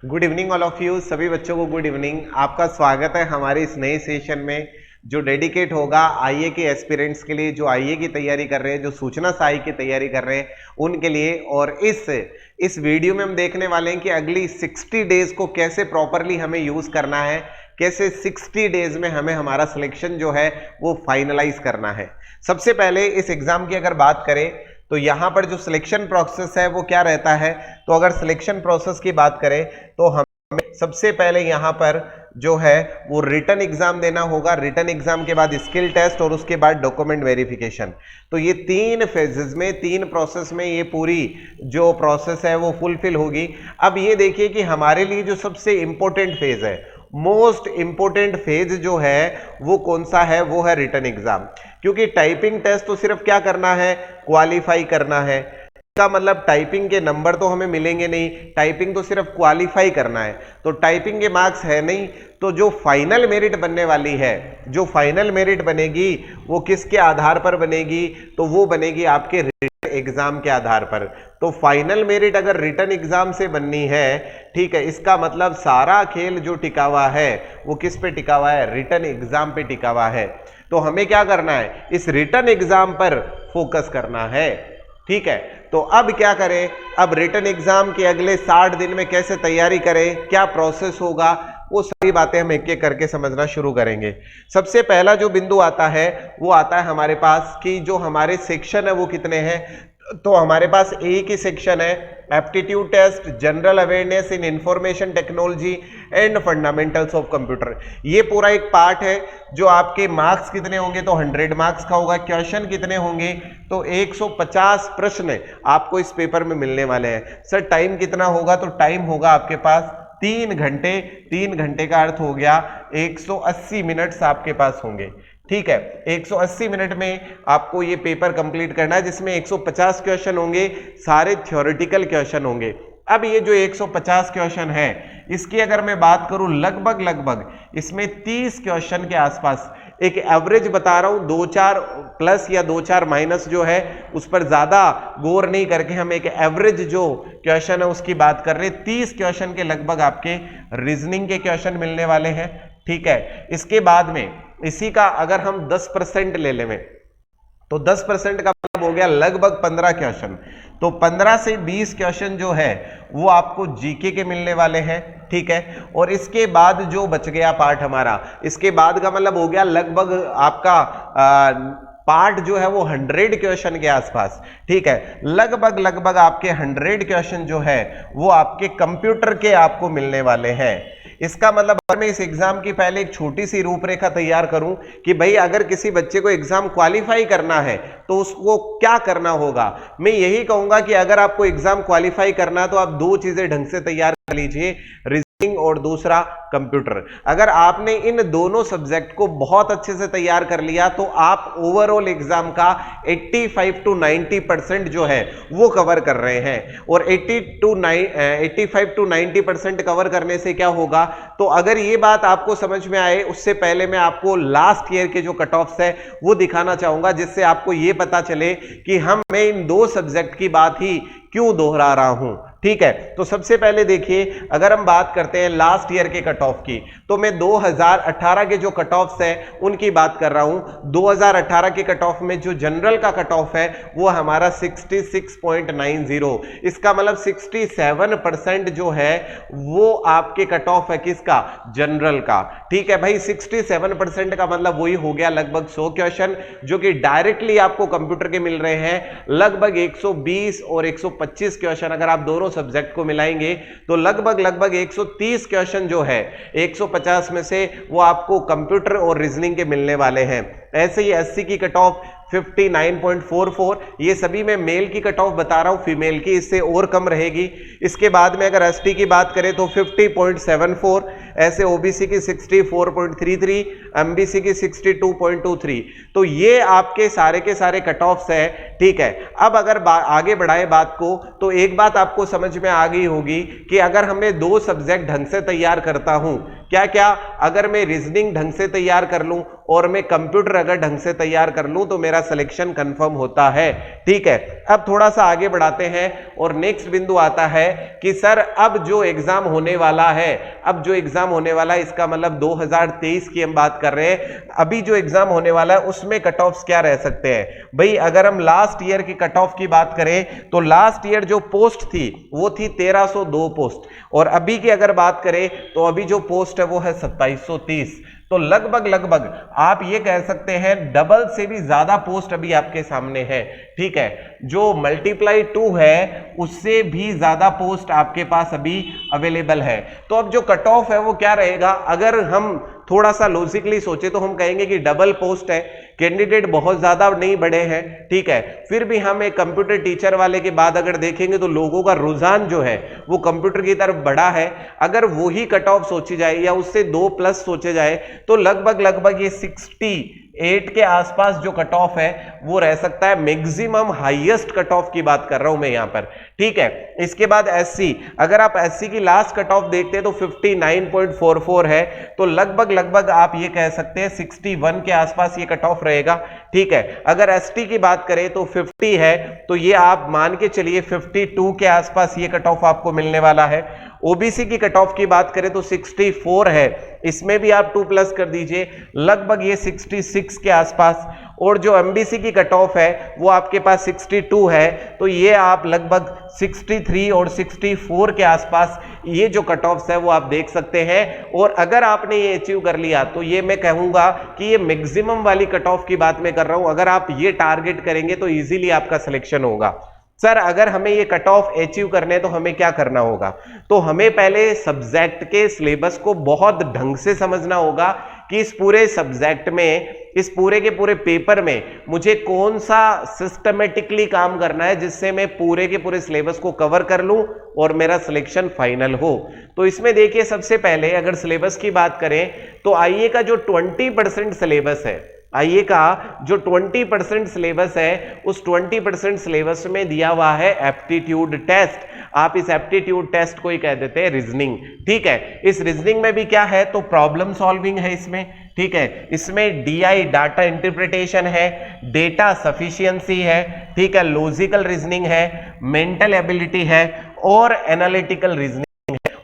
Good evening all of you, सभी बच्चों को गुड इवनिंग। आपका स्वागत है हमारे इस नए सेशन में जो डेडिकेट होगा आईए के एस्पिरेंट्स के लिए, जो आईए की तैयारी कर रहे हैं, जो सूचना सहायक की तैयारी कर रहे हैं उनके लिए। और इस वीडियो में हम देखने वाले हैं कि अगली 60 डेज को कैसे प्रॉपरली हमें यूज करना है, कैसे 60 डेज में हमें हमारा सिलेक्शन जो है वो फाइनलाइज करना है। सबसे पहले इस एग्जाम की अगर बात करें तो यहाँ पर जो सिलेक्शन प्रोसेस है वो क्या रहता है। तो अगर सिलेक्शन प्रोसेस की बात करें तो हमें सबसे पहले यहाँ पर जो है वो रिटन एग्जाम देना होगा। रिटन एग्जाम के बाद स्किल टेस्ट और उसके बाद डॉक्यूमेंट वेरिफिकेशन। तो ये 3 फेजेस में, 3 प्रोसेस में ये पूरी जो प्रोसेस है वो फुलफिल होगी। अब ये देखिए कि हमारे लिए जो सबसे इंपॉर्टेंट फेज है, मोस्ट इंपॉर्टेंट फेज जो है वो कौन सा है, वो है रिटन एग्जाम। क्योंकि टाइपिंग टेस्ट तो सिर्फ क्या करना है, क्वालिफाई करना है। इसका मतलब टाइपिंग के नंबर तो हमें मिलेंगे नहीं, टाइपिंग तो सिर्फ क्वालिफाई करना है। तो टाइपिंग के मार्क्स है नहीं, तो जो फाइनल मेरिट बनने वाली है, जो फाइनल मेरिट बनेगी वो किसके आधार पर बनेगी, तो वो बनेगी आपके रिटन एग्जाम के आधार पर। तो फाइनल मेरिट अगर रिटन एग्जाम से बननी है, ठीक है, इसका मतलब सारा खेल जो टिका हुआ है वो किस पे टिका हुआ है, रिटन एग्जाम पे टिका हुआ है। तो हमें क्या करना है, इस रिटन एग्जाम पर फोकस करना है। ठीक है, तो अब क्या करें, अब रिटन एग्जाम के अगले 60 दिन में कैसे तैयारी करें, क्या प्रोसेस होगा, वो सारी बातें हम एक एक करके समझना शुरू करेंगे। सबसे पहला जो बिंदु आता है वो आता है हमारे पास कि जो हमारे सेक्शन है वो कितने हैं। तो हमारे पास एक ही सेक्शन है, aptitude test, general awareness in information technology and fundamentals of computer. ये पूरा एक पार्ट है जो आपके मार्क्स कितने होंगे, तो 100 मार्क्स का होगा। क्वेश्चन कितने होंगे, तो 150 प्रश्न आपको इस पेपर में मिलने वाले हैं। सर टाइम कितना होगा, तो टाइम होगा आपके पास 3 घंटे। 3 घंटे का अर्थ हो गया 180 मिनट्स आपके पास होंगे। ठीक है, 180 मिनट में आपको ये पेपर कंप्लीट करना है, जिसमें 150 क्वेश्चन होंगे, सारे थ्योरेटिकल क्वेश्चन होंगे। अब ये जो 150 क्वेश्चन है, इसकी अगर मैं बात करूं लगभग इसमें 30 क्वेश्चन के आसपास, एक एवरेज बता रहा हूं, 2-4 प्लस या 2-4 माइनस जो है उस पर ज्यादा गौर नहीं करके हम एक एवरेज जो क्वेश्चन है उसकी बात कर रहे हैं। 30 क्वेश्चन के लगभग आपके रीजनिंग के क्वेश्चन मिलने वाले हैं। ठीक है, इसके बाद में इसी का अगर हम 10% ले लें तो 10% का मतलब हो गया लगभग 15 क्वेश्चन। तो 15 से 20 क्वेश्चन जो है वो आपको जीके के मिलने वाले हैं। ठीक है, और इसके बाद जो बच गया पार्ट हमारा, इसके बाद का मतलब हो गया लगभग आपका पार्ट जो है वो 100 क्वेश्चन के आसपास। ठीक है, लगभग आपके 100 क्वेश्चन जो है वो आपके कंप्यूटर के आपको मिलने वाले हैं। इसका मतलब अगर मैं इस एग्जाम की पहले एक छोटी सी रूपरेखा तैयार करूं कि भाई अगर किसी बच्चे को एग्जाम क्वालिफाई करना है तो उसको क्या करना होगा, मैं यही कहूंगा कि अगर आपको एग्जाम क्वालिफाई करना है तो आप 2 चीजें ढंग से तैयार कर लीजिए, रीजनिंग और दूसरा कंप्यूटर। अगर आपने इन दोनों सब्जेक्ट को बहुत अच्छे से तैयार कर लिया तो आप ओवरऑल एग्जाम का 85 to 90% जो है वो कवर कर रहे हैं। और 85 to 90% कवर करने से क्या होगा, तो अगर ये बात आपको समझ में आए उससे पहले मैं आपको लास्ट ईयर के जो कट ऑफ्स है वो दिखाना चाहूंगा, जिससे आपको ये पता चले कि मैं इन 2 सब्जेक्ट की बात ही क्यों दोहरा रहा हूं। ठीक है, तो सबसे पहले देखिए, अगर हम बात करते हैं लास्ट ईयर के कट ऑफ की, तो मैं 2018 के जो कट ऑफ्स हैं उनकी बात कर रहा हूं। 2018 के कट ऑफ में जो जनरल का कट ऑफ है वो हमारा 66.90। इसका मतलब 67% जो है वो आपके कट ऑफ है किसका, जनरल का। ठीक है भाई, 67% का मतलब वही हो गया लगभग 100 क्वेश्चन जो कि डायरेक्टली आपको कंप्यूटर के मिल रहे हैं। लगभग 120 और 125 क्वेश्चन अगर आप दोनों सब्जेक्ट को मिलाएंगे तो लगभग 130 क्वेश्चन जो है 150 में से वो आपको कंप्यूटर और रीजनिंग के मिलने वाले हैं। ऐसे ही 80 की कट ऑफ 59.44, ये सभी मैं मेल की कट ऑफ बता रहा हूं, फीमेल की इससे और कम रहेगी। इसके बाद में अगर एसटी की बात करें तो 50.74, ऐसे ओबीसी की 64.33, एमबीसी की 62.23। तो ये आपके सारे के सारे कट ऑफ्स है। ठीक है, अब अगर आगे बढ़ाए बात को तो एक बात आपको समझ में आ गई होगी कि अगर हमें 2 सब्जेक्ट ढंग से तैयार करता हूं, क्या क्या, अगर मैं रीजनिंग ढंग से तैयार कर लूं और मैं कंप्यूटर अगर ढंग से तैयार कर लूं तो मेरा सिलेक्शन कंफर्म होता है। ठीक है, अब थोड़ा सा आगे बढ़ाते हैं और नेक्स्ट बिंदु आता है कि सर अब जो एग्जाम होने वाला है, अब जो एग्जाम होने वाला है इसका मतलब 2023 की हम बात कर रहे हैं, अभी जो एग्जाम होने वाला है उसमें कट ऑफ्स क्या रह सकते हैं भाई। अगर हम लास्ट ईयर की कट ऑफ की बात करें तो लास्ट ईयर जो पोस्ट थी वो थी 1302 पोस्ट, और अभी की अगर बात करें तो अभी जो पोस्ट है वो है 2730। तो लगभग आप ये कह सकते हैं डबल से भी ज्यादा पोस्ट अभी आपके सामने है। ठीक है, जो मल्टीप्लाई 2 है उससे भी ज्यादा पोस्ट आपके पास अभी अवेलेबल है। तो अब जो कट ऑफ है वो क्या रहेगा, अगर हम थोड़ा सा लॉजिकली सोचे तो हम कहेंगे कि डबल पोस्ट है, कैंडिडेट बहुत ज्यादा नहीं बढ़े हैं। ठीक है, फिर भी हम एक कंप्यूटर टीचर वाले के बाद अगर देखेंगे तो लोगों का रुझान जो है वो कंप्यूटर की तरफ बढ़ा है। अगर वही कट ऑफ सोची जाए या उससे 2+ सोचे जाए तो लगभग ये 68 के आसपास जो कट ऑफ है वो रह सकता है। मैक्सिमम हाईएस्ट कट ऑफ की बात कर रहा हूं मैं यहां पर। ठीक है, इसके बाद एससी, अगर आप एससी की लास्ट कट ऑफ देखते हैं तो 59.44 है, तो लगभग आप ये कह सकते हैं 61 के आसपास ये कट ऑफ रहेगा। ठीक है, अगर एसटी की बात करें तो 50 है, तो ये आप मान के चलिए 52 के आसपास ये कट ऑफ आपको मिलने वाला है। ओबीसी की कट ऑफ की बात करें तो 64 है, इसमें भी आप 2+ कर दीजिए, लगभग ये 66 के आसपास। और जो एमबीसी की कट ऑफ है वो आपके पास 62 है, तो ये आप लगभग 63 और 64 के आसपास ये जो कट ऑफ्स है वो आप देख सकते हैं। और अगर आपने ये अचीव कर लिया तो ये मैं कहूंगा कि ये मैक्सिमम वाली कट ऑफ की बात मैं कर रहा हूं, अगर आप ये टारगेट करेंगे तो इजीली आपका सिलेक्शन होगा। सर अगर हमें ये कट ऑफ अचीव करने तो हमें क्या करना होगा, तो हमें पहले सब्जेक्ट के सिलेबस को बहुत ढंग से समझना होगा कि इस पूरे सब्जेक्ट में, इस पूरे के पूरे पेपर में मुझे कौन सा सिस्टमेटिकली काम करना है जिससे मैं पूरे के पूरे सिलेबस को कवर कर लूं और मेरा सिलेक्शन फाइनल हो। तो इसमें देखिए सबसे पहले अगर सिलेबस की बात करें तो आईए का जो 20% सिलेबस है, आईए का जो 20% सिलेबस है उस 20% सिलेबस में दिया हुआ है एप्टीट्यूड टेस्ट। आप इस एप्टीट्यूड टेस्ट को ही कह देते हैं रीजनिंग। ठीक है, इस रीजनिंग में भी क्या है तो प्रॉब्लम सॉल्विंग है इसमें। ठीक है, इसमें डीआई डाटा इंटरप्रिटेशन है, डेटा सफिशिएंसी है, ठीक है, लॉजिकल रीजनिंग है, मेंटल एबिलिटी है और एनालिटिकल रीजनिंग।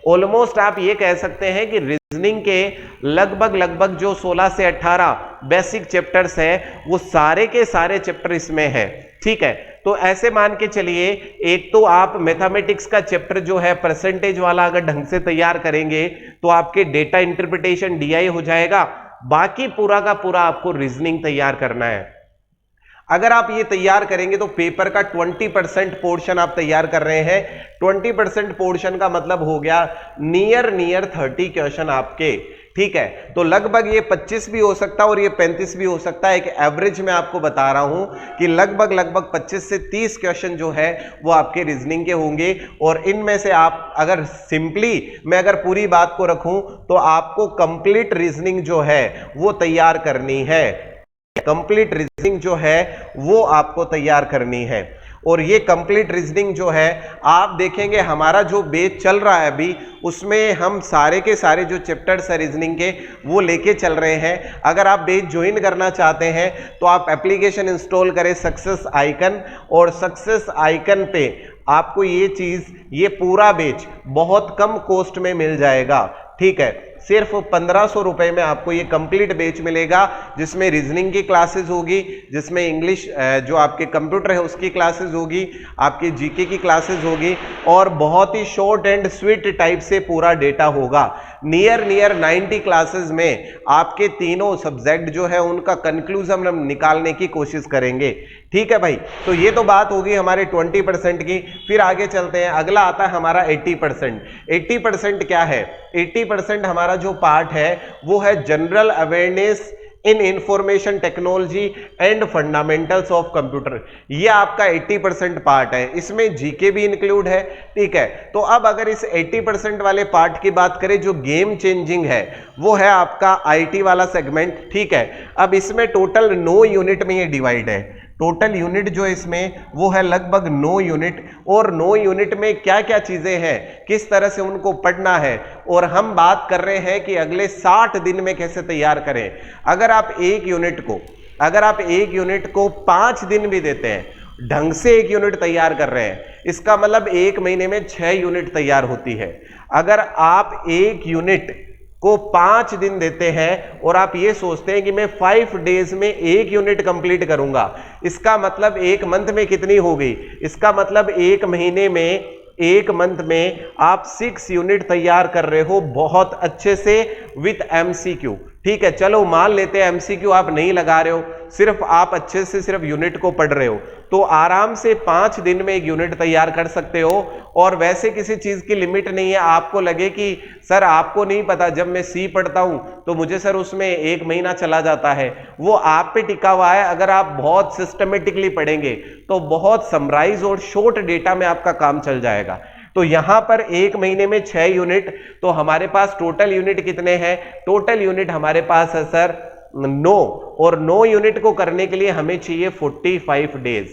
ऑलमोस्ट आप ये कह सकते हैं कि रीजनिंग के लगभग जो 16 से 18 बेसिक चैप्टर्स है वो सारे के सारे चैप्टर इसमें है। ठीक है, तो ऐसे मान के चलिए एक तो आप मैथमेटिक्स का चैप्टर जो है परसेंटेज वाला अगर ढंग से तैयार करेंगे तो आपके डेटा इंटरप्रिटेशन डीआई हो जाएगा, बाकी पूरा का पूरा आपको रीजनिंग तैयार करना है। अगर आप ये तैयार करेंगे तो पेपर का 20% पोर्शन आप तैयार कर रहे हैं। 20% पोर्शन का मतलब हो गया नियर 30 क्वेश्चन आपके। ठीक है, तो लगभग ये 25 भी हो सकता है और ये 35 भी हो सकता है। एक एवरेज में आपको बता रहा हूं कि लगभग 25 से 30 क्वेश्चन जो है वो आपके रीजनिंग के होंगे। और इनमें से आप अगर सिंपली मैं अगर पूरी बात को रखूं तो आपको कंप्लीट रीजनिंग जो है वो तैयार करनी है, कंप्लीट रीजनिंग जो है वो आपको तैयार करनी है। और ये कंप्लीट रीजनिंग जो है आप देखेंगे हमारा जो बेच चल रहा है अभी उसमें हम सारे के सारे जो चैप्टर्स है रीजनिंग के वो लेके चल रहे हैं। अगर आप बेच ज्वाइन करना चाहते हैं तो आप एप्लीकेशन इंस्टॉल करें सक्सेस आइकन, और सक्सेस आइकन पे आपको ये चीज, ये पूरा बेच बहुत कम कॉस्ट में मिल जाएगा। ठीक है, सिर्फ 1500 रुपए में आपको ये कंप्लीट बैच मिलेगा, जिसमें रीजनिंग की क्लासेस होगी, जिसमें इंग्लिश जो आपके कंप्यूटर है उसकी क्लासेस होगी, आपके जीके की क्लासेस होगी और बहुत ही शॉर्ट एंड स्वीट टाइप से पूरा डेटा होगा। नियर 90 क्लासेस में आपके तीनों सब्जेक्ट जो है उनका कंक्लूजन हम निकालने की कोशिश करेंगे। ठीक है भाई, तो ये तो बात होगी हमारे 20% की। फिर आगे चलते हैं, अगला आता है हमारा 80%। 80% क्या है? 80% हमारा जो पार्ट है वो है general awareness in information technology and fundamentals of computer. ये आपका 80% पार्ट है, इसमें जीके भी इंक्लूड है। ठीक है, तो अब अगर इस 80% वाले पार्ट की बात करें, जो गेम चेंजिंग है वो है आपका आईटी वाला सेगमेंट। ठीक है, अब इसमें टोटल 9 यूनिट में ये डिवाइड है। टोटल यूनिट जो इसमें वो है लगभग 9 यूनिट, और 9 यूनिट में क्या क्या चीजें हैं, किस तरह से उनको पढ़ना है, और हम बात कर रहे हैं कि अगले 60 दिन में कैसे तैयार करें। अगर आप एक यूनिट को 5 दिन भी देते हैं, ढंग से एक यूनिट तैयार कर रहे हैं, इसका मतलब एक महीने में 6 यूनिट तैयार होती है। अगर आप एक यूनिट को 5 दिन देते हैं और आप ये सोचते हैं कि मैं 5 डेज में एक यूनिट कंप्लीट करूंगा, इसका मतलब एक मंथ में कितनी होगी, इसका मतलब एक मंथ में आप 6 यूनिट तैयार कर रहे हो बहुत अच्छे से विथ एमसीक्यू। ठीक है, चलो मान लेते हैं एमसीक्यू आप नहीं लगा रहे हो, सिर्फ आप अच्छे से सिर्फ यूनिट को पढ़ रहे हो, तो आराम से 5 दिन में एक यूनिट तैयार कर सकते हो। और वैसे किसी चीज की लिमिट नहीं है। आपको लगे कि सर आपको नहीं पता, जब मैं सी पढ़ता हूं तो मुझे सर उसमें 1 महीना चला जाता है, वो आप पे टिका हुआ है। अगर आप बहुत सिस्टमेटिकली पढ़ेंगे तो बहुत समराइज और शॉर्ट डेटा में आपका काम चल जाएगा। तो यहां पर एक महीने में 6 यूनिट, तो हमारे पास टोटल यूनिट कितने हैं, टोटल यूनिट हमारे पास है सर 9, और 9 यूनिट को करने के लिए हमें चाहिए 45 डेज।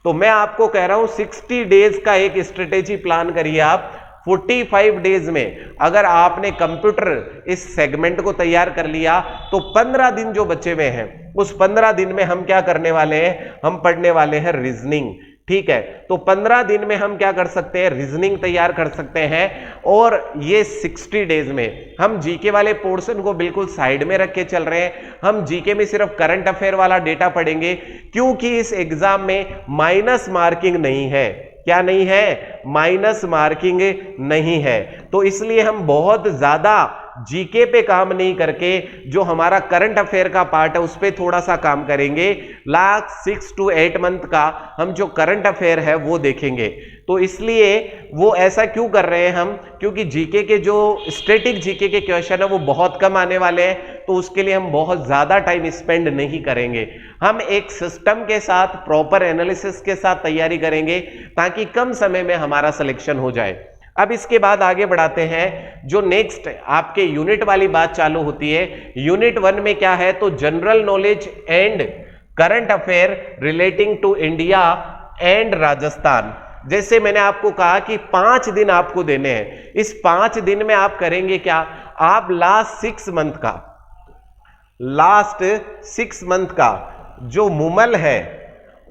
तो मैं आपको कह रहा हूं 60 डेज का एक स्ट्रेटेजी प्लान करिए आप। 45 डेज में अगर आपने कंप्यूटर इस सेगमेंट को तैयार कर लिया तो 15 दिन जो बचे हुए हैं, उस 15 दिन में हम क्या करने वाले हैं, हम पढ़ने वाले हैं रीजनिंग। ठीक है, तो 15 दिन में हम क्या कर सकते हैं, रीजनिंग तैयार कर सकते हैं। और ये 60 डेज में हम जीके वाले पोर्शन को बिल्कुल साइड में रख के चल रहे हैं। हम जीके में सिर्फ करंट अफेयर वाला डेटा पढ़ेंगे, क्योंकि इस एग्जाम में माइनस मार्किंग नहीं है। क्या नहीं है, माइनस मार्किंग नहीं है। तो इसलिए हम बहुत ज्यादा जीके पे काम नहीं करके जो हमारा करंट अफेयर का पार्ट है उस पे थोड़ा सा काम करेंगे। लास्ट 6 to 8 मंथ का हम जो करंट अफेयर है वो देखेंगे। तो इसलिए वो ऐसा क्यों कर रहे हैं हम, क्योंकि जीके के जो स्टैटिक जीके के क्वेश्चन है वो बहुत कम आने वाले हैं, तो उसके लिए हम बहुत ज्यादा टाइम स्पेंड नहीं करेंगे। हम एक सिस्टम के साथ, प्रॉपर एनालिसिस के साथ तैयारी करेंगे ताकि कम समय में हमारा सिलेक्शन हो जाए। अब इसके बाद आगे बढ़ाते हैं, जो नेक्स्ट आपके यूनिट वाली बात चालू होती है। यूनिट 1 में क्या है, तो general knowledge and current affair relating to India and Rajasthan. जैसे मैंने आपको कहा कि 5 दिन आपको देने हैं, इस 5 दिन में आप करेंगे क्या, आप लास्ट 6 मंथ का जो मुमल है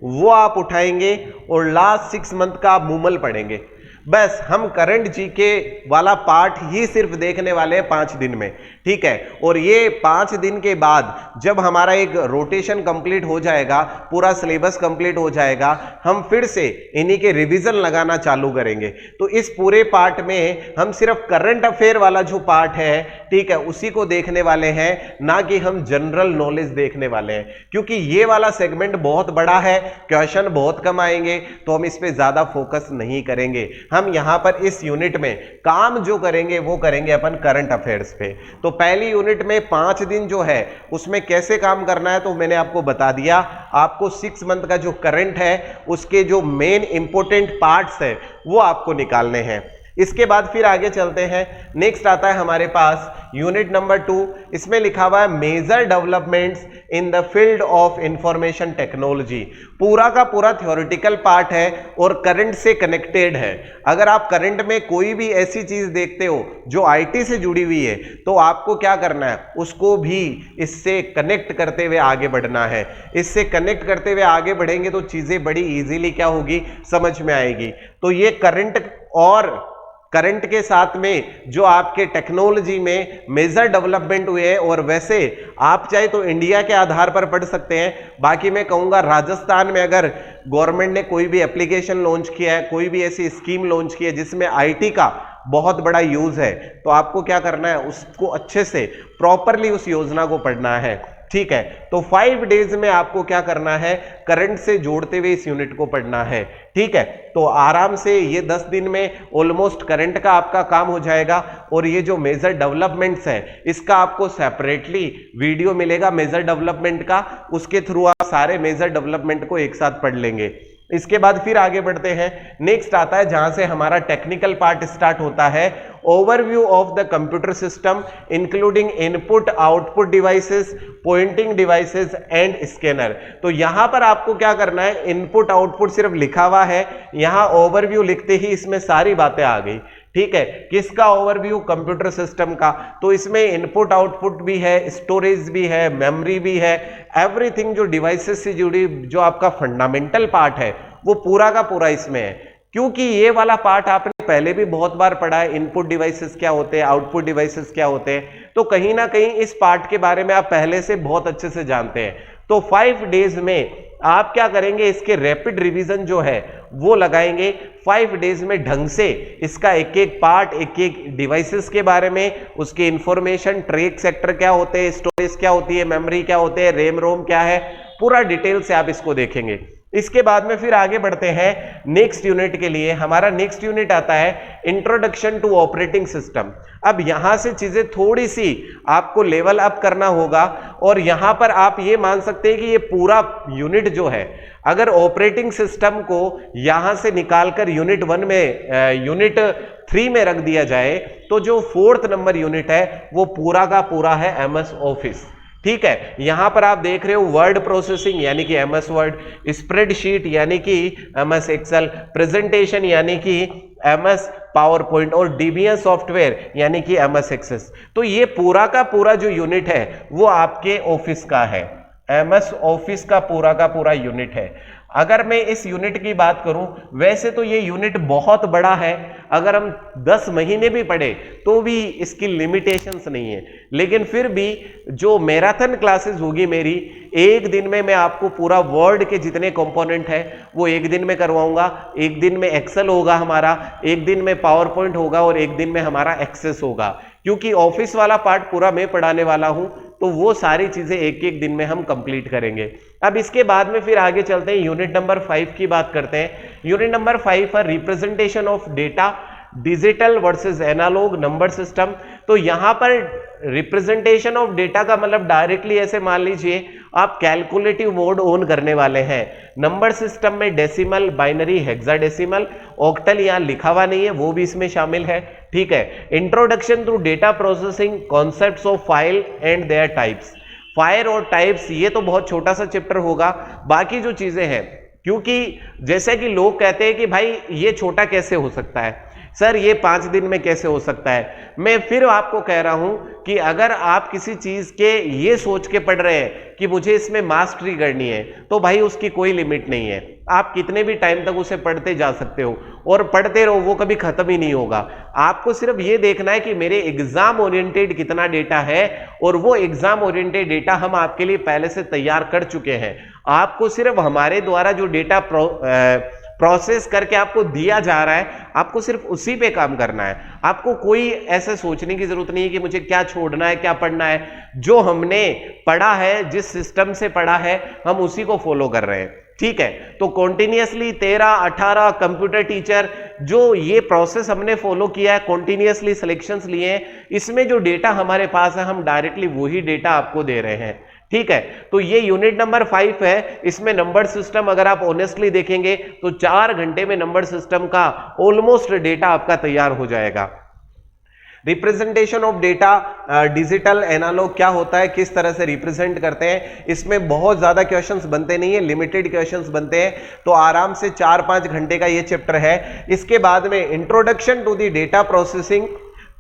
वो आप उठाएंगे और लास्ट 6 मंथ का आप मुमल पढ़ेंगे। बस हम करंट जीके वाला पार्ट ही सिर्फ देखने वाले हैं 5 दिन में। ठीक है, और ये 5 दिन के बाद जब हमारा एक रोटेशन कंप्लीट हो जाएगा, पूरा सिलेबस कंप्लीट हो जाएगा, हम फिर से इन्हीं के रिवीजन लगाना चालू करेंगे। तो इस पूरे पार्ट में हम सिर्फ करंट अफेयर वाला जो पार्ट है, ठीक है, उसी को देखने वाले हैं, ना कि हम जनरल नॉलेज देखने वाले हैं। क्योंकि ये वाला सेगमेंट बहुत बड़ा है, क्वेश्चन बहुत कम आएंगे, तो हम इस पे ज्यादा फोकस नहीं करेंगे। हम यहां पर इस यूनिट में काम जो करेंगे वो करेंगे अपन करंट अफेयर्स पे। तो पहली यूनिट में 5 दिन जो है उसमें कैसे काम करना है तो मैंने आपको बता दिया। आपको 6 मंथ का जो करंट है उसके जो मेन इंपॉर्टेंट पार्ट्स है वो आपको निकालने हैं। इसके बाद फिर आगे चलते हैं। नेक्स्ट आता है हमारे पास यूनिट नंबर 2। इसमें लिखा हुआ है major developments in the field of information technology. पूरा का पूरा थ्योरेटिकल पार्ट है और करंट से कनेक्टेड है। अगर आप करंट में कोई भी ऐसी चीज देखते हो जो आईटी से जुड़ी हुई है तो आपको क्या करना है, उसको भी इससे कनेक्ट करते हुए आगे बढ़ना है। इससे कनेक्ट करते हुए आगे बढ़ेंगे तो चीजें बड़ी इजीली क्या होगी, समझ में आएगी। तो ये करंट और करंट के साथ में जो आपके टेक्नोलॉजी में मेजर डेवलपमेंट हुए हैं, और वैसे आप चाहे तो इंडिया के आधार पर पढ़ सकते हैं। बाकी मैं कहूंगा राजस्थान में अगर गवर्नमेंट ने कोई भी एप्लीकेशन लॉन्च किया है, कोई भी ऐसी स्कीम लॉन्च की है जिसमें आईटी का बहुत बड़ा यूज है, तो आपको क्या करना है, उसको अच्छे से प्रॉपरली उस योजना को पढ़ना है। ठीक है, तो 5 डेज में आपको क्या करना है, करंट से जोड़ते हुए इस यूनिट को पढ़ना है। ठीक है, तो आराम से ये 10 दिन में ऑलमोस्ट करंट का आपका काम हो जाएगा। और ये जो मेजर डेवलपमेंट्स है इसका आपको सेपरेटली वीडियो मिलेगा मेजर डेवलपमेंट का, उसके थ्रू आप सारे मेजर डेवलपमेंट को एक साथ पढ़ लेंगे। इसके बाद फिर आगे बढ़ते हैं, नेक्स्ट आता है जहां से हमारा टेक्निकल पार्ट स्टार्ट होता है, overview of the computer system including input output devices, pointing devices and scanner. तो यहां पर आपको क्या करना है, इनपुट आउटपुट सिर्फ लिखा हुआ है, यहां ओवरव्यू लिखते ही इसमें सारी बातें आ गई। ठीक है, किसका ओवरव्यू, कंप्यूटर सिस्टम का। तो इसमें इनपुट आउटपुट भी है, स्टोरेज भी है, मेमोरी भी है, एवरीथिंग जो डिवाइसेस से जुड़ी जो आपका फंडामेंटल पार्ट है वो पूरा का पूरा इसमें है। क्योंकि ये वाला पार्ट आपने पहले भी बहुत बार पढ़ा है, इनपुट डिवाइसेस क्या होते हैं, आउटपुट डिवाइसेस क्या होते हैं, तो कहीं ना कहीं इस पार्ट के बारे में आप पहले से बहुत अच्छे से जानते हैं। तो 5 डेज में आप क्या करेंगे, इसके रैपिड रिवीजन जो है वो लगाएंगे 5 डेज में ढंग से, इसका एक एक पार्ट, एक एक डिवाइसेस के बारे में, उसके इंफॉर्मेशन, ट्रैक सेक्टर क्या होते हैं, स्टोरेज क्या होती है, मेमोरी क्या होते हैं, रैम रोम क्या है, पूरा डिटेल से आप इसको देखेंगे। इसके बाद में फिर आगे बढ़ते हैं नेक्स्ट यूनिट के लिए। हमारा नेक्स्ट यूनिट आता है इंट्रोडक्शन टू ऑपरेटिंग सिस्टम। अब यहां से चीजें थोड़ी सी आपको लेवल अप करना होगा, और यहां पर आप ये मान सकते हैं कि ये पूरा यूनिट जो है, अगर ऑपरेटिंग सिस्टम को यहां से निकालकर यूनिट 1 में, यूनिट 3 में रख दिया जाए, तो जो 4th नंबर यूनिट है वो पूरा का पूरा है MS ऑफिस। ठीक है, यहां पर आप देख रहे हो वर्ड प्रोसेसिंग यानी कि MS वर्ड, स्प्रेडशीट यानी कि MS एक्सेल, प्रेजेंटेशन यानी कि MS पावर पॉइंट, और DBA सॉफ्टवेयर यानी कि MS एक्सेस। तो ये पूरा का पूरा जो यूनिट है वो आपके ऑफिस का है, MS ऑफिस का पूरा यूनिट है। अगर मैं इस यूनिट की बात करूं, वैसे तो ये यूनिट बहुत बड़ा है, अगर हम 10 महीने भी पढ़े तो भी इसकी लिमिटेशंस नहीं है, लेकिन फिर भी जो मैराथन क्लासेस होगी मेरी, एक दिन में मैं आपको पूरा वर्ड के जितने कंपोनेंट है वो एक दिन में करवाऊंगा। एक दिन में एक्सेल होगा हमारा, एक दिन में पावर पॉइंट होगा, और एक दिन में हमारा एक्सेस होगा। क्योंकि ऑफिस वाला पार्ट पूरा मैं पढ़ाने वाला हूं, तो वो सारी चीजें एक एक दिन में हम कंप्लीट करेंगे। अब इसके बाद में फिर आगे चलते हैं, यूनिट नंबर 5 की बात करते हैं। यूनिट नंबर 5 है representation of data, digital versus analog number system. तो यहां पर रिप्रेजेंटेशन ऑफ डेटा का मतलब डायरेक्टली ऐसे मान लीजिए आप कैलकुलेटिव मोड ऑन करने वाले हैं। नंबर सिस्टम में डेसिमल, बाइनरी, हेक्साडेसिमल, ऑक्टल यहां लिखा हुआ नहीं है, वो भी इसमें शामिल है। ठीक है, introduction to data processing, concepts of file and their types. File और टाइप्स ये तो बहुत छोटा सा चैप्टर होगा, बाकी जो चीजें हैं, क्योंकि जैसे कि लोग कहते हैं कि भाई ये छोटा कैसे हो सकता है सर, ये 5 दिन में कैसे हो सकता है। मैं फिर आपको कह रहा हूं कि अगर आप किसी चीज के ये सोच के पढ़ रहे हैं कि मुझे इसमें मास्टरी करनी है, तो भाई उसकी कोई लिमिट नहीं है, आप कितने भी टाइम तक उसे पढ़ते जा सकते हो और पढ़ते रहो, वो कभी खत्म ही नहीं होगा। आपको सिर्फ ये देखना है कि मेरे एग्जाम ओरिएंटेड कितना डेटा है, और वो एग्जाम ओरिएंटेड डेटा हम आपके लिए पहले से तैयार कर चुके हैं। आपको सिर्फ हमारे द्वारा जो डेटा प्रोसेस करके आपको दिया जा रहा है, आपको सिर्फ उसी पे काम करना है। आपको कोई ऐसे सोचने की जरूरत नहीं है कि मुझे क्या छोड़ना है, क्या पढ़ना है। जो हमने पढ़ा है, जिस सिस्टम से पढ़ा है, हम उसी को फॉलो कर रहे हैं। ठीक है, तो कॉन्टिन्यूसली 13-18 कंप्यूटर टीचर जो ये प्रोसेस हमने फॉलो किया है, कॉन्टिन्यूसली सिलेक्शंस लिए हैं, इसमें जो डेटा हमारे पास है हम डायरेक्टली वही डेटा आपको दे रहे हैं। ठीक है, तो ये यूनिट नंबर 5 है। इसमें नंबर सिस्टम अगर आप ऑनेस्टली देखेंगे तो 4 घंटे में नंबर सिस्टम का ऑलमोस्ट डेटा आपका तैयार हो जाएगा। Representation of data, digital analog क्या होता है, किस तरह से रिप्रेजेंट करते हैं, इसमें बहुत ज्यादा क्वेश्चंस बनते नहीं है, लिमिटेड क्वेश्चंस बनते हैं। तो आराम से 4-5 घंटे का ये चैप्टर है। इसके बाद में introduction to the data processing,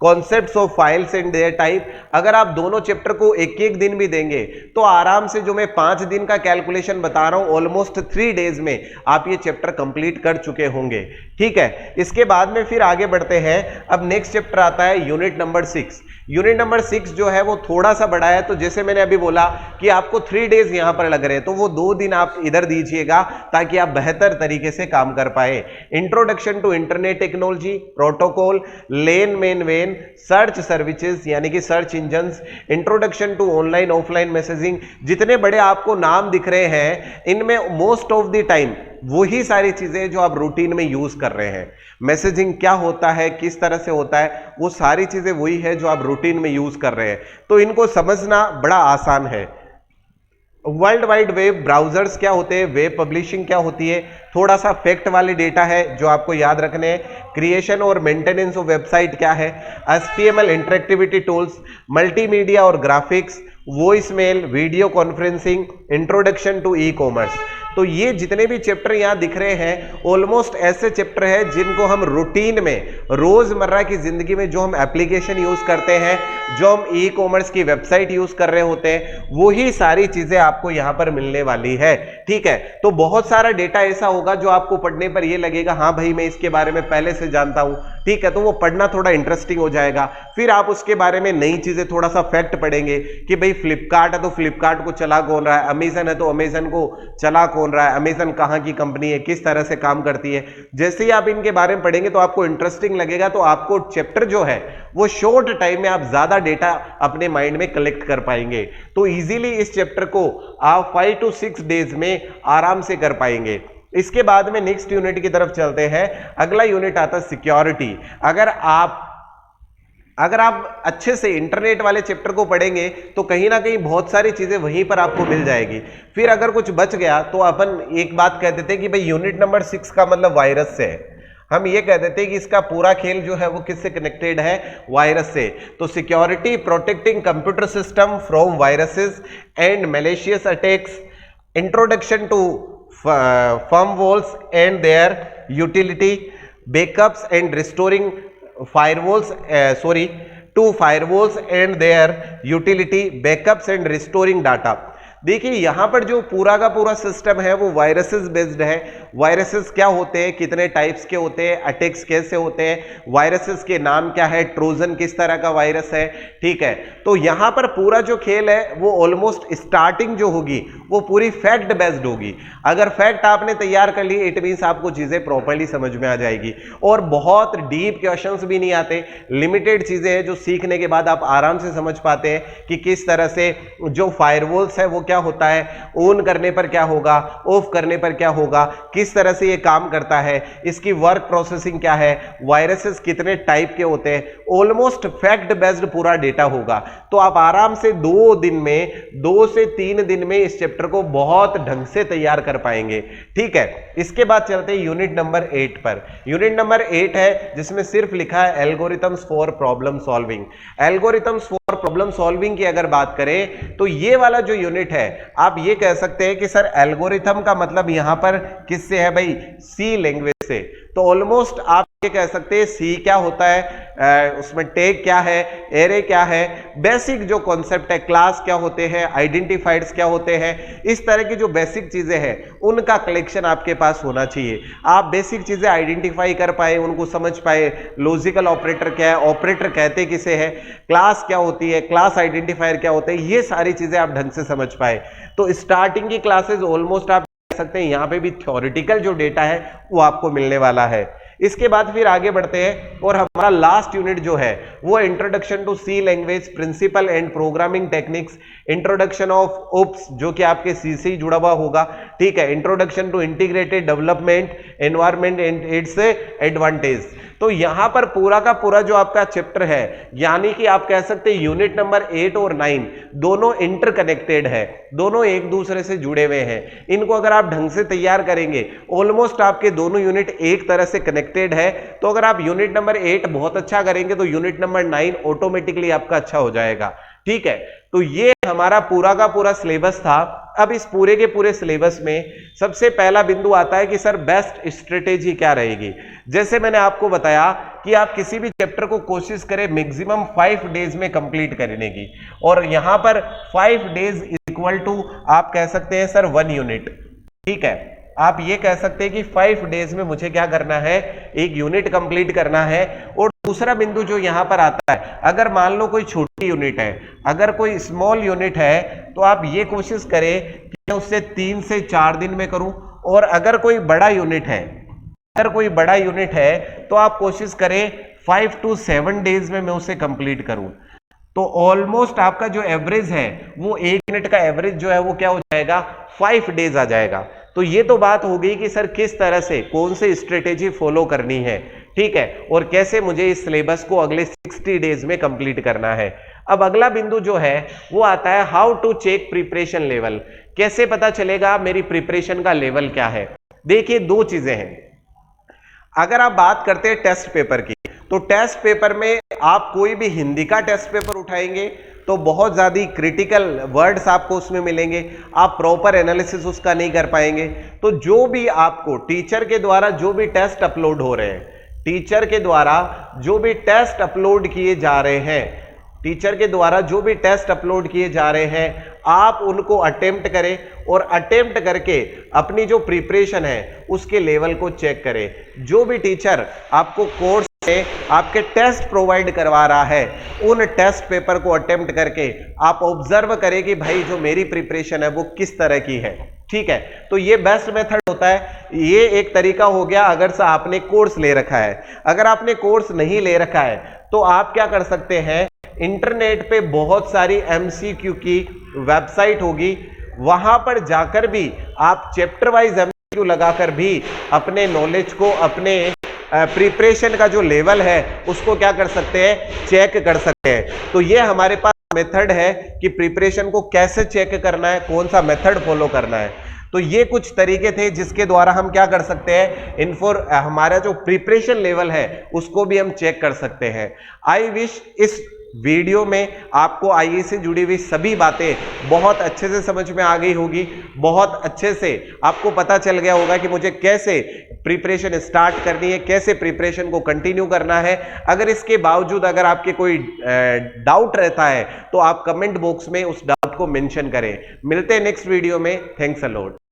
concepts of files and their type. अगर आप दोनों चैप्टर को एक एक दिन भी देंगे तो आराम से, जो मैं 5 दिन का कैलकुलेशन बता रहा हूं, ऑलमोस्ट 3 डेज में आप ये चैप्टर कंप्लीट कर चुके होंगे। ठीक है, इसके बाद में फिर आगे बढ़ते हैं। अब नेक्स्ट चैप्टर आता है यूनिट नंबर 6। यूनिट नंबर 6 जो है वो थोड़ा सा बड़ा है, तो जैसे मैंने अभी बोला कि आपको 3 डेज यहां पर लग रहे हैं, तो वो 2 दिन आप इधर दीजिएगा ताकि आप बेहतर तरीके से काम कर पाए। Introduction to internet technology, protocol, LAN MAN वेन, सर्च सर्विसेज यानी कि search engines, introduction to online offline messaging. जितने बड़े आपको नाम दिख रहे हैं, इनमें मोस्ट ऑफ द टाइम वही सारी चीजें जो आप रूटीन में यूज कर रहे हैं। मैसेजिंग क्या होता है, किस तरह से होता है, वो सारी चीजें वही है जो आप रूटीन में यूज कर रहे हैं। तो इनको समझना बड़ा आसान है। वर्ल्ड वाइड वेब ब्राउजर्स क्या होते हैं, वेब पब्लिशिंग क्या होती है, थोड़ा सा फैक्ट वाले डेटा है जो आपको याद रखने हैं, क्रिएशन और मेंटेनेंस ऑफ वेबसाइट क्या है, HTML इंटरेक्टिविटी टूल्स, मल्टीमीडिया और graphics, voice mail, video conferencing, introduction to e commerce. तो ये जितने भी चैप्टर यहाँ दिख रहे हैं ऑलमोस्ट ऐसे चैप्टर हैं जिनको हम रूटीन में रोजमर्रा की जिंदगी में जो हम एप्लीकेशन यूज करते हैं, जो हम ई कॉमर्स की वेबसाइट यूज कर रहे होते हैं, वही सारी चीजें आपको यहाँ पर मिलने वाली है। ठीक है, तो बहुत सारा डेटा ऐसा होगा जो आपको पढ़ने पर ये लगेगा हाँ भाई मैं इसके बारे में पहले से जानता हूं। ठीक है, तो वो पढ़ना थोड़ा इंटरेस्टिंग हो जाएगा। फिर आप उसके बारे में नई चीजें थोड़ा सा फैक्ट पढ़ेंगे कि भाई फ्लिपकार्ट है तो फ्लिपकार्ट को चला कौन रहा है, अमेजन है तो अमेजन को चला कौन रहा है, अमेजन कहाँ की कंपनी है, किस तरह से काम करती है। जैसे ही आप इनके बारे में पढ़ेंगे तो आपको इंटरेस्टिंग लगेगा, तो आपको चैप्टर जो है वो शॉर्ट टाइम में आप ज्यादा डेटा अपने माइंड में कलेक्ट कर पाएंगे। तो इजीली इस चैप्टर को आप 5 to 6 डेज में आराम से कर पाएंगे। इसके बाद में नेक्स्ट यूनिट की तरफ चलते हैं। अगला यूनिट आता है सिक्योरिटी। अगर आप अच्छे से इंटरनेट वाले चैप्टर को पढ़ेंगे तो कहीं ना कहीं बहुत सारी चीजें वहीं पर आपको मिल जाएगी। फिर अगर कुछ बच गया तो अपन एक बात कह देते हैं कि भाई यूनिट नंबर 6 का मतलब वायरस से है। हम ये कह देते हैं कि इसका पूरा खेल जो है वो किससे कनेक्टेड है, वायरस से। तो security, protecting computer system from viruses and malicious attacks, introduction to firewalls and their utility, backups and restoring firewalls to firewalls and their utility, backups and restoring data। देखिए यहां पर जो पूरा का पूरा सिस्टम है वो वायरसेस बेस्ड है। वायरसेस क्या होते हैं, कितने टाइप्स के होते हैं, अटैक्स कैसे होते हैं, वायरसेस के नाम क्या है, ट्रोजन किस तरह का वायरस है। ठीक है, तो यहां पर पूरा जो खेल है वो ऑलमोस्ट स्टार्टिंग जो होगी वो पूरी फैक्ट बेस्ड होगी। अगर फैक्ट आपने तैयार कर ली इट मींस आपको चीजें प्रॉपर्ली समझ में आ जाएगी और बहुत डीप क्वेश्चंस भी नहीं आते। लिमिटेड चीजें हैं जो सीखने के बाद आप आराम से समझ पाते हैं कि किस तरह से जो फायरवॉल्स है वो क्या होता है, ऑन करने पर क्या होगा, ऑफ करने पर क्या होगा, किस तरह से ये काम करता है, इसकी वर्क प्रोसेसिंग क्या है, वायरसेस कितने टाइप के होते हैं। ऑलमोस्ट फैक्ट बेस्ड पूरा डेटा होगा। तो आप आराम से 2 से 3 दिन में इस चैप्टर को बहुत ढंग से तैयार कर पाएंगे। ठीक है, इसके बाद चलते हैं यूनिट नंबर 8 पर। यूनिट नंबर 8 है जिसमें सिर्फ लिखा है algorithms for problem solving. Algorithms for problem solving की अगर बात करें तो ये वाला जो यूनिट है आप ये कह सकते हैं कि सर एल्गोरिथम का मतलब यहां पर किससे है भाई, सी लैंग्वेज से। तो ऑलमोस्ट आप ये कह सकते हैं सी क्या होता है, उसमें टैग क्या है, एरे क्या है, बेसिक जो कॉन्सेप्ट है, क्लास क्या होते हैं, आइडेंटिफाइड्स क्या होते हैं, इस तरह की जो बेसिक चीजें हैं उनका कलेक्शन आपके पास होना चाहिए। आप बेसिक चीजें आइडेंटिफाई कर पाए, उनको समझ पाए, लॉजिकल ऑपरेटर क्या है, ऑपरेटर कहते किसे है, क्लास क्या होती है, क्लास आइडेंटिफायर क्या होते हैं, ये सारी चीजें आप ढंग से समझ पाए। तो स्टार्टिंग की क्लासेस ऑलमोस्ट आप कह सकते हैं यहां पे भी थ्योरेटिकल जो डेटा है वो आपको मिलने वाला है। इसके बाद फिर आगे बढ़ते हैं और हमारा लास्ट यूनिट जो है वो introduction to C language, principle and programming techniques, introduction of OOPs जो कि आपके सी से जुड़ा हुआ होगा। ठीक है, introduction to integrated development environment and its advantage. तो यहां पर पूरा का पूरा जो आपका चैप्टर है यानी कि आप कह सकते हैं यूनिट नंबर 8 और 9 दोनों इंटरकनेक्टेड है, दोनों एक दूसरे से जुड़े हुए हैं। इनको अगर आप ढंग से तैयार करेंगे ऑलमोस्ट आपके दोनों यूनिट एक तरह से कनेक्टेड है। तो अगर आप यूनिट नंबर 8 बहुत अच्छा करेंगे तो यूनिट नंबर 9 ऑटोमेटिकली आपका अच्छा हो जाएगा। ठीक है, तो ये हमारा पूरा का पूरा सिलेबस था। अब इस पूरे के पूरे सिलेबस में सबसे पहला बिंदु आता है कि सर बेस्ट स्ट्रेटेजी क्या रहेगी। जैसे मैंने आपको बताया कि आप किसी भी चैप्टर को कोशिश करें मैक्सिमम 5 डेज में कंप्लीट करने की, और यहां पर 5 डेज इक्वल टू आप कह सकते हैं सर 1 यूनिट। ठीक है, आप ये कह सकते हैं कि 5 डेज में मुझे क्या करना है, एक यूनिट कंप्लीट करना है। और दूसरा बिंदु जो यहां पर आता है, अगर मान लो कोई छोटी यूनिट है, अगर कोई स्मॉल यूनिट है तो आप ये कोशिश करें कि मैं उससे 3 से 4 दिन में करूं। और अगर कोई बड़ा यूनिट है, तो आप कोशिश करें 5 to 7 डेज में मैं उसे कंप्लीट करूं। तो ऑलमोस्ट आपका जो एवरेज है वो 1 यूनिट का एवरेज जो है वो क्या हो जाएगा, 5 डेज आ जाएगा। तो ये तो बात हो गई कि सर किस तरह से कौन सी स्ट्रेटेजी फॉलो करनी है। ठीक है, और कैसे मुझे इस सिलेबस को अगले 60 डेज में कंप्लीट करना है। अब अगला बिंदु जो है वो आता है how to check preparation level, कैसे पता चलेगा मेरी प्रिपरेशन का लेवल क्या है? देखिए, दो चीजें हैं। अगर आप बात करते हैं टेस्ट पेपर की, तो टेस्ट पेपर में आप कोई भी हिंदी का टेस्ट पेपर उठाएंगे तो बहुत ज़्यादा क्रिटिकल वर्ड्स आपको उसमें मिलेंगे, आप प्रॉपर एनालिसिस उसका नहीं कर पाएंगे। तो जो भी आपको टीचर के द्वारा जो भी टेस्ट अपलोड हो रहे हैं, टीचर के द्वारा जो भी टेस्ट अपलोड किए जा रहे हैं, टीचर के द्वारा जो भी टेस्ट अपलोड किए जा रहे हैं, आप उनको अटेम्प्ट करें और अटेम्प्ट करके अपनी जो प्रिपरेशन है उसके लेवल को चेक करें। जो भी टीचर आपको कोर्स में आपके टेस्ट प्रोवाइड करवा रहा है, उन टेस्ट पेपर को अटेम्प्ट करके आप ऑब्जर्व करें कि भाई जो मेरी प्रिपरेशन है वो किस तरह की है। ठीक है, तो ये बेस्ट मेथड होता है। ये एक तरीका हो गया अगर से आपने कोर्स ले रखा है। अगर आपने कोर्स नहीं ले रखा है तो आप क्या कर सकते हैं, इंटरनेट पे बहुत सारी MCQ की वेबसाइट होगी, वहां पर जाकर भी आप चैप्टर वाइज MCQ लगाकर भी अपने नॉलेज को, अपने प्रिपरेशन का जो लेवल है उसको क्या कर सकते हैं, चेक कर सकते हैं। तो ये हमारे पास मेथड है कि प्रिपरेशन को कैसे चेक करना है, कौन सा मेथड फॉलो करना है। तो ये कुछ तरीके थे जिसके द्वारा हम क्या कर सकते हैं, हमारा जो प्रिपरेशन लेवल है उसको भी हम चेक कर सकते हैं। आई विश इस वीडियो में आपको आईए से जुड़ी हुई सभी बातें बहुत अच्छे से समझ में आ गई होगी, बहुत अच्छे से आपको पता चल गया होगा कि मुझे कैसे प्रिपरेशन स्टार्ट करनी है, कैसे प्रिपरेशन को कंटिन्यू करना है। अगर इसके बावजूद अगर आपके कोई डाउट रहता है तो आप कमेंट बॉक्स में उस डाउट को मेंशन करें। मिलते हैं नेक्स्ट वीडियो में। Thanks a lot.